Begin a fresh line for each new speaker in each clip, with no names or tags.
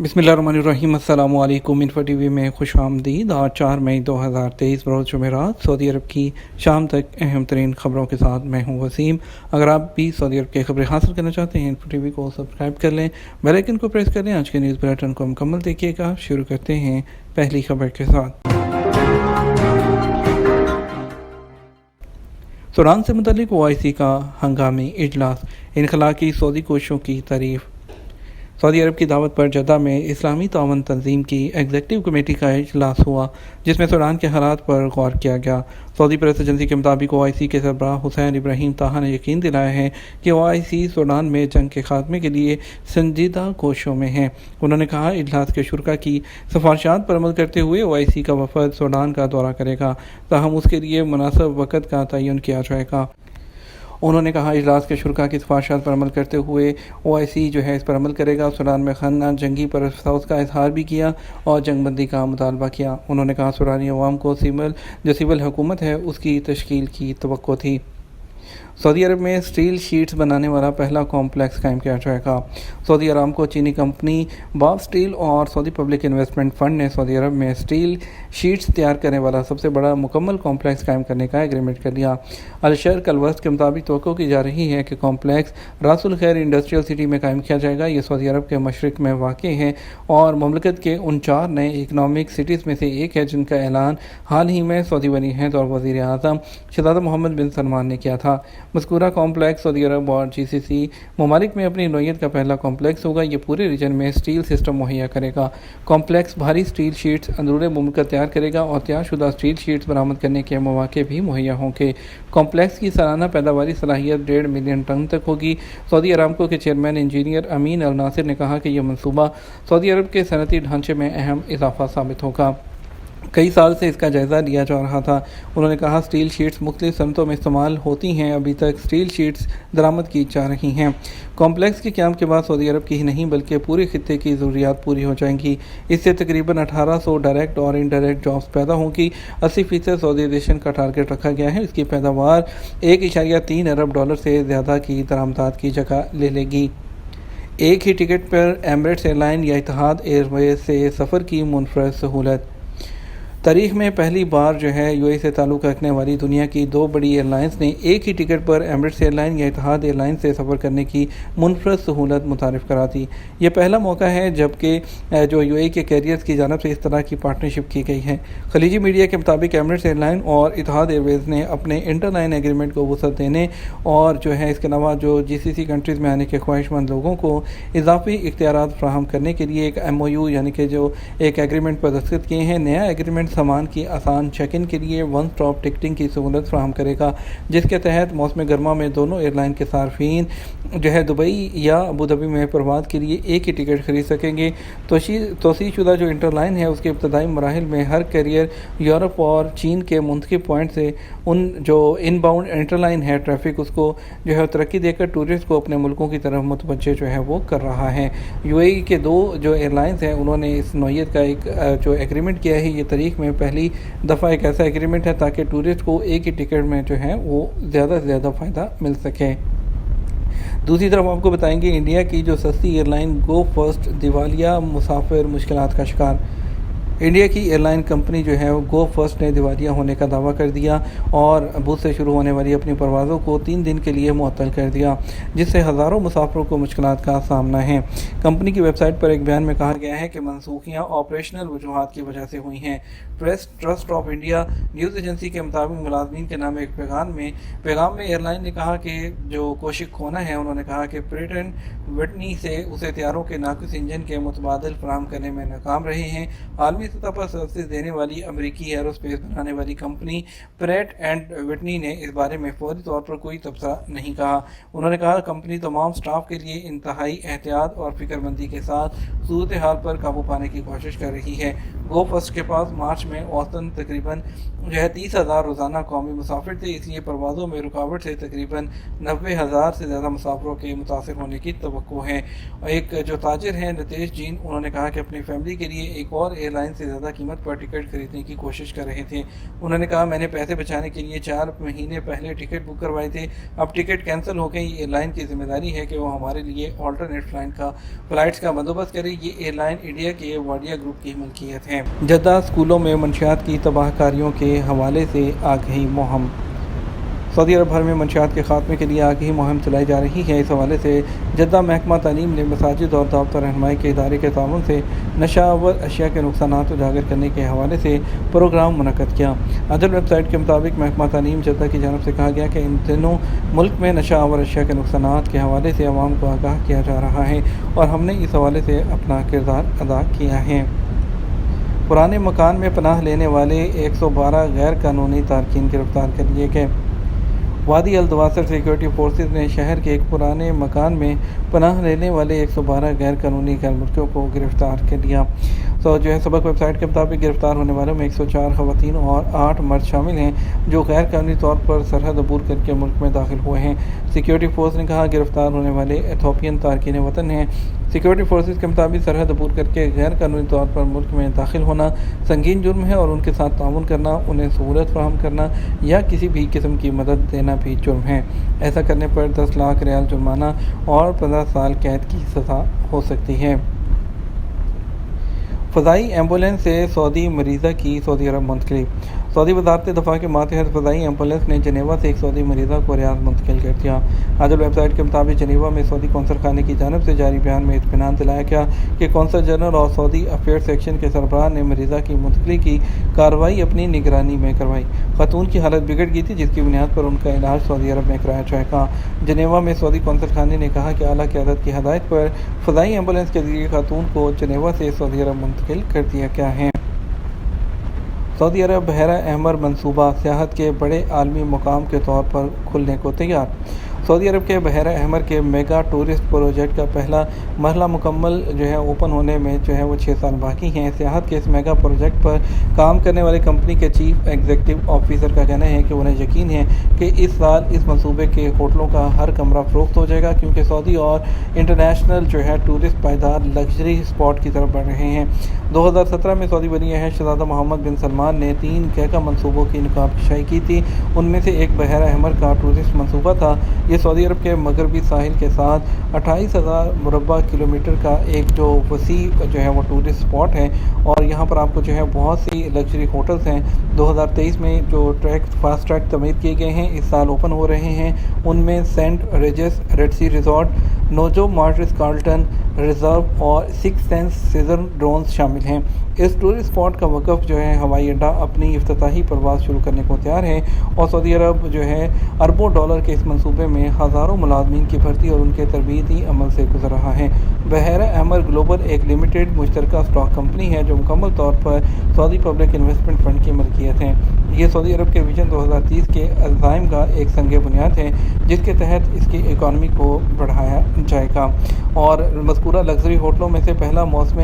بسم اللہ الرحمن الرحیم۔ السلام علیکم۔ انفو ٹی وی میں خوش آمدید۔ آج 4 مئی 2023 بروز جمعرات سعودی عرب کی شام تک اہم ترین خبروں کے ساتھ میں ہوں وسیم۔ اگر آپ بھی سعودی عرب کی خبریں حاصل کرنا چاہتے ہیں انفو ٹی وی کو سبسکرائب کر لیں، بیل آئیکن کو پریس کر لیں۔ آج کے نیوز بلیٹن کو مکمل دیکھیے گا۔ شروع کرتے ہیں پہلی خبر کے ساتھ۔ سوڈان سے متعلق OIC کا ہنگامی اجلاس، انخلا کی سعودی کوششوں کی تعریف۔ سعودی عرب کی دعوت پر جدہ میں اسلامی تعاون تنظیم کی ایگزیکٹو کمیٹی کا اجلاس ہوا، جس میں سوڈان کے حالات پر غور کیا گیا۔ سعودی پریس ایجنسی کے مطابق OIC کے سربراہ حسین ابراہیم طاہا نے یقین دلایا ہے کہ OIC سوڈان میں جنگ کے خاتمے کے لیے سنجیدہ کوششوں میں ہے۔ انہوں نے کہا اجلاس کے شرکاء کی سفارشات پر عمل کرتے ہوئے OIC کا وفد سوڈان کا دورہ کرے گا، تاہم اس کے لیے مناسب وقت کا تعین کیا جائے گا۔ انہوں نے کہا اجلاس کے شرکاء کی سفارشات پر عمل کرتے ہوئے OIC اس پر عمل کرے گا۔ سوڈان میں خانہ جنگی پر افسوس کا اظہار بھی کیا اور جنگ بندی کا مطالبہ کیا۔ انہوں نے کہا سوڈانی عوام کو جو سول حکومت ہے اس کی تشکیل کی توقع تھی۔ سعودی عرب میں سٹیل شیٹس بنانے والا پہلا کمپلیکس قائم کیا جائے گا۔ سعودی ارامکو چینی کمپنی باب سٹیل اور سعودی پبلک انویسٹمنٹ فنڈ نے سعودی عرب میں سٹیل شیٹس تیار کرنے والا سب سے بڑا مکمل کمپلیکس قائم کرنے کا ایگریمنٹ کر لیا۔ الشرق الوسط کے مطابق توقع کی جا رہی ہے کہ کمپلیکس راس الخیر انڈسٹریل سٹی میں قائم کیا جائے گا۔ یہ سعودی عرب کے مشرق میں واقع ہے اور مملکت کے ان 4 نئے اکنامک سٹیز میں سے ایک ہے جن کا اعلان حال ہی میں سعودی ولی عہد اور وزیر اعظم شہزادہ محمد بن سلمان نے کیا تھا۔ مذکورہ کمپلیکس سعودی عرب اور GCC ممالک میں اپنی نوعیت کا پہلا کمپلیکس ہوگا۔ یہ پورے ریجن میں سٹیل سسٹم مہیا کرے گا۔ کمپلیکس بھاری سٹیل شیٹس اندرون مملکت تیار کرے گا اور تیار شدہ سٹیل شیٹس برآمد کرنے کے مواقع بھی مہیا ہوں گے۔ کمپلیکس کی سالانہ پیداواری صلاحیت 1.5 ملین ٹن تک ہوگی۔ سعودی ارامکو کے چیئرمین انجینئر امین الناصر نے کہا کہ یہ منصوبہ سعودی عرب کے صنعتی ڈھانچے میں اہم اضافہ ثابت ہوگا۔ کئی سال سے اس کا جائزہ لیا جا رہا تھا۔ انہوں نے کہا سٹیل شیٹس مختلف صنعتوں میں استعمال ہوتی ہیں، ابھی تک سٹیل شیٹس درآمد کی جا رہی ہیں۔ کمپلیکس کے قیام کے بعد سعودی عرب کی ہی نہیں بلکہ پورے خطے کی ضروریات پوری ہو جائیں گی۔ اس سے تقریباً 1800 ڈائریکٹ اور انڈائریکٹ جابس پیدا ہوں گی۔ 80% سعودیائزیشن کا ٹارگٹ رکھا گیا ہے۔ اس کی پیداوار $1.3 ارب سے زیادہ کی درآمدات کی جگہ لے لے گی۔ ایک ہی ٹکٹ پر ایمریٹس ایئر لائن یا اتحاد ایئر ویز سے سفر کی منفرد سہولت۔ تاریخ میں پہلی بار UAE سے تعلق رکھنے والی دنیا کی 2 بڑی ایئر لائنز نے ایک ہی ٹکٹ پر ایمریٹس ایئر لائن یا اتحاد ایئر لائن سے سفر کرنے کی منفرد سہولت متعارف کرا دی۔ یہ پہلا موقع ہے جبکہ UAE کے کیریئرز کی جانب سے اس طرح کی پارٹنرشپ کی گئی ہے۔ خلیجی میڈیا کے مطابق ایمریٹس ایئر لائن اور اتحاد ایئر ویز نے اپنے انٹر لائن ایگریمنٹ کو وسعت دینے اور اس کے علاوہ GCC کنٹریز میں آنے کے خواہش مند لوگوں کو اضافی اختیارات فراہم کرنے کے لیے ایک MOU یعنی کہ ایک ایگریمنٹ پر دستخط کیے ہیں۔ نیا ایگریمنٹ سامان کی آسان چیک ان کے لیے ون سٹاپ ٹکٹنگ کی سہولت فراہم کرے گا، جس کے تحت موسم گرما میں دونوں ایئر لائن کے صارفین دبئی یا ابوظہبی میں پرواز کے لیے ایک ہی ٹکٹ خرید سکیں گے۔ توسیع شدہ انٹر لائن ہے اس کے ابتدائی مراحل میں ہر کیریئر یورپ اور چین کے منتخب پوائنٹ سے ان باؤنڈ انٹر لائن ہے ٹریفک اس کو ترقی دے کر ٹورسٹ کو اپنے ملکوں کی طرف متوجہ وہ کر رہا ہے۔ UAE کے 2 ایئر لائنز ہیں انہوں نے اس نوعیت کا ایک ایگریمنٹ کیا ہے۔ یہ تاریخ میں پہلی دفعہ ایک ایسا ایگریمنٹ ہے تاکہ ٹورسٹ کو ایک ہی ٹکٹ میں وہ زیادہ سے زیادہ فائدہ مل سکے۔ دوسری طرف آپ کو بتائیں گے انڈیا کی سستی ایئر لائن گو فرسٹ دیوالیہ، مسافر مشکلات کا شکار۔ انڈیا کی airline company go first نے دیوالیہ ہونے کا دعویٰ کر دیا اور بدھ سے شروع ہونے والی اپنی پروازوں کو 3 دن کے لیے معطل کر دیا، جس سے ہزاروں مسافروں کو مشکلات کا سامنا ہے۔ کمپنی کی ویب سائٹ پر ایک بیان میں کہا گیا ہے کہ منسوخیاں آپریشنل وجوہات کی وجہ سے ہوئی ہیں۔ Press trust of India news agency کے مطابق ملازمین کے نام ایک پیغام میں ایئر لائن نے کہا کہ کوشش کھونا ہے۔ انہوں نے کہا کہ پریٹ اینڈ وٹنی سے اسے طیاروں کے ناقص انجن کے متبادل فراہم کرنے میں ناکام رہے ہیں۔ عالمی سطح پر سروسز دینے والی امریکی ایرو اسپیس بنانے والی کمپنی پریٹ اینڈ وٹنی نے اس بارے میں فوری طور پر کوئی تبصرہ نہیں کہا۔ انہوں نے کہا کمپنی تمام سٹاف کے لیے انتہائی احتیاط اور فکر مندی کے ساتھ صورتحال پر قابو پانے کی کوشش کر رہی ہے۔ گو فرسٹ کے پاس مارچ میں اوسطاً تقریباً 30,000 روزانہ قومی مسافر تھے، اس لیے پروازوں میں رکاوٹ سے تقریباً 90,000 سے زیادہ مسافروں کے متاثر ہونے کی توقع ہے۔ ایک تاجر ہیں نتیش جین، انہوں نے کہا کہ اپنی فیملی کے لیے ایک اور ایئر لائن سے زیادہ قیمت پر ٹکٹ خریدنے کی کوشش کر رہے تھے۔ انہوں نے کہا، میں نے پیسے بچانے کے لیے 4 مہینے پہلے ٹکٹ بک کروائے تھے، اب ٹکٹ کینسل ہو گئی۔ ایئر لائن کی ذمہ داری ہے کہ وہ ہمارے لیے آلٹرنیٹ فلائٹس کا بندوبست کرے۔ یہ ایئر لائن انڈیا کے واڈیا گروپ کی ملکیت ہے۔ جدہ اسکولوں میں منشیات کی تباہ کاریوں کے حوالے سے آگہی مہم۔ سعودی عرب بھر میں منشیات کے خاتمے کے لیے آگہی مہم چلائی جا رہی ہے۔ اس حوالے سے جدہ محکمہ تعلیم نے مساجد اور دعوت رہنمائی کے ادارے کے تعاون سے نشہ آور اشیاء کے نقصانات اجاگر کرنے کے حوالے سے پروگرام منعقد کیا۔ عدل ویب سائٹ کے مطابق محکمہ تعلیم جدہ کی جانب سے کہا گیا کہ ان دنوں ملک میں نشہ آور اشیاء کے نقصانات کے حوالے سے عوام کو آگاہ کیا جا رہا ہے اور ہم نے اس حوالے سے اپنا کردار ادا کیا ہے۔ پرانے مکان میں پناہ لینے والے 112 غیر قانونی تارکین گرفتار کر لیے گئے۔ وادی الدواسر سیکورٹی فورسز نے شہر کے ایک پرانے مکان میں پناہ لینے والے 112 غیر قانونی غیر ملکیوں کو گرفتار کر لیا۔ سبق ویب سائٹ کے مطابق گرفتار ہونے والوں میں 104 خواتین اور 8 مرد شامل ہیں جو غیر قانونی طور پر سرحد عبور کر کے ملک میں داخل ہوئے ہیں۔ سیکورٹی فورس نے کہا، گرفتار ہونے والے ایتھوپین تارکین وطن ہیں۔ سیکورٹی فورسز کے مطابق سرحد عبور کر کے غیر قانونی طور پر ملک میں داخل ہونا سنگین جرم ہے اور ان کے ساتھ تعاون کرنا، انہیں سہولت فراہم کرنا یا کسی بھی قسم کی مدد دینا بھی جرم ہے۔ ایسا کرنے پر 10 لاکھ ریال جرمانہ اور 15 سال قید کی سزا ہو سکتی ہے۔ فضائی ایمبولینس سے سعودی مریضہ کی سعودی عرب منتقلی۔ سعودی وزارت دفاع کے ماتحت فضائی ایمبولینس نے جنیوا سے ایک سعودی مریضہ کو ریاض منتقل کر دیا۔ عدل ویب سائٹ کے مطابق جنیوا میں سعودی قونصل خانے کی جانب سے جاری بیان میں اطمینان دلایا گیا کہ قونصل جنرل اور سعودی افیئرز سیکشن کے سربراہ نے مریضہ کی منتقلی کی کارروائی اپنی نگرانی میں کروائی۔ خاتون کی حالت بگڑ گئی تھی جس کی بنیاد پر ان کا علاج سعودی عرب میں کرایا جائے گا۔ جنیوا میں سعودی قونصل خانے نے کہا کہ اعلیٰ قیادت کی ہدایت پر فضائی ایمبولینس کے ذریعے خاتون کو جنیوا سے سعودی عرب منتقل کر دیا گیا ہے۔ سعودی عرب بحیرہ احمر منصوبہ سیاحت کے بڑے عالمی مقام کے طور پر کھلنے کو تیار۔ سعودی عرب کے بحیرہ احمر کے میگا ٹورسٹ پروجیکٹ کا پہلا مرحلہ مکمل اوپن ہونے میں وہ 6 سال باقی ہیں۔ سیاحت کے اس میگا پروجیکٹ پر کام کرنے والے کمپنی کے چیف ایگزیکٹو آفیسر کا کہنا ہے کہ انہیں یقین ہے کہ اس سال اس منصوبے کے ہوٹلوں کا ہر کمرہ فروخت ہو جائے گا کیونکہ سعودی اور انٹرنیشنل ٹورسٹ پائیدار لگژری اسپاٹ کی طرف بڑھ رہے ہیں۔ 2017 میں سعودی ولی عہد شہزادہ محمد بن سلمان نے 3 گیگا منصوبوں کی نقاب کشائی کی تھی۔ ان میں سے ایک بحیرہ احمر کا ٹورسٹ منصوبہ تھا۔ یہ سعودی عرب کے مغربی ساحل کے ساتھ 28,000 مربع کلومیٹر کا ایک وسیع وہ ٹورسٹ اسپاٹ ہے اور یہاں پر آپ کو بہت سی لگژری ہوٹلز ہیں۔ 2023 میں فاسٹ ٹریک تعمیر کیے گئے ہیں، اس سال اوپن ہو رہے ہیں۔ ان میں سینٹ ریجس ریڈ سی ریزارٹ، نوجو مارٹرس کارلٹن ریزرو اور 6 سینس سیزن ڈرونز شامل ہیں۔ اس ٹورسٹ اسپاٹ کا وقف ہوائی اڈہ اپنی افتتاحی پرواز شروع کرنے کو تیار ہے اور سعودی عرب اربوں ڈالر کے اس منصوبے میں ہزاروں ملازمین کی بھرتی اور ان کے تربیتی عمل سے گزر رہا ہے۔ بحیرہ احمر گلوبل ایک لمیٹڈ مشترکہ اسٹاک کمپنی ہے جو مکمل طور پر سعودی پبلک انویسٹمنٹ فنڈ کی ملکیت ہے۔ یہ سعودی عرب کے ویژن 2030 کے عزائم کا ایک سنگ بنیاد ہے جس کے تحت اس کی اکانومی کو بڑھایا جائے گا اور مذکورہ لگژری ہوٹلوں میں سے پہلا موسم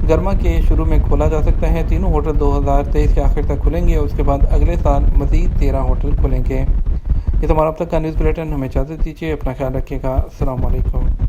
گرما کے شروع میں کھولا جا سکتا ہے۔ تینوں ہوٹل 2023 کے آخر تک کھلیں گے اور اس کے بعد اگلے سال مزید 13 ہوٹل کھلیں گے۔ یہ تو ہمارا اب تک کا نیوز بلیٹن، ہمیں اجازت دیجیے، اپنا خیال رکھیے گا، السلام علیکم۔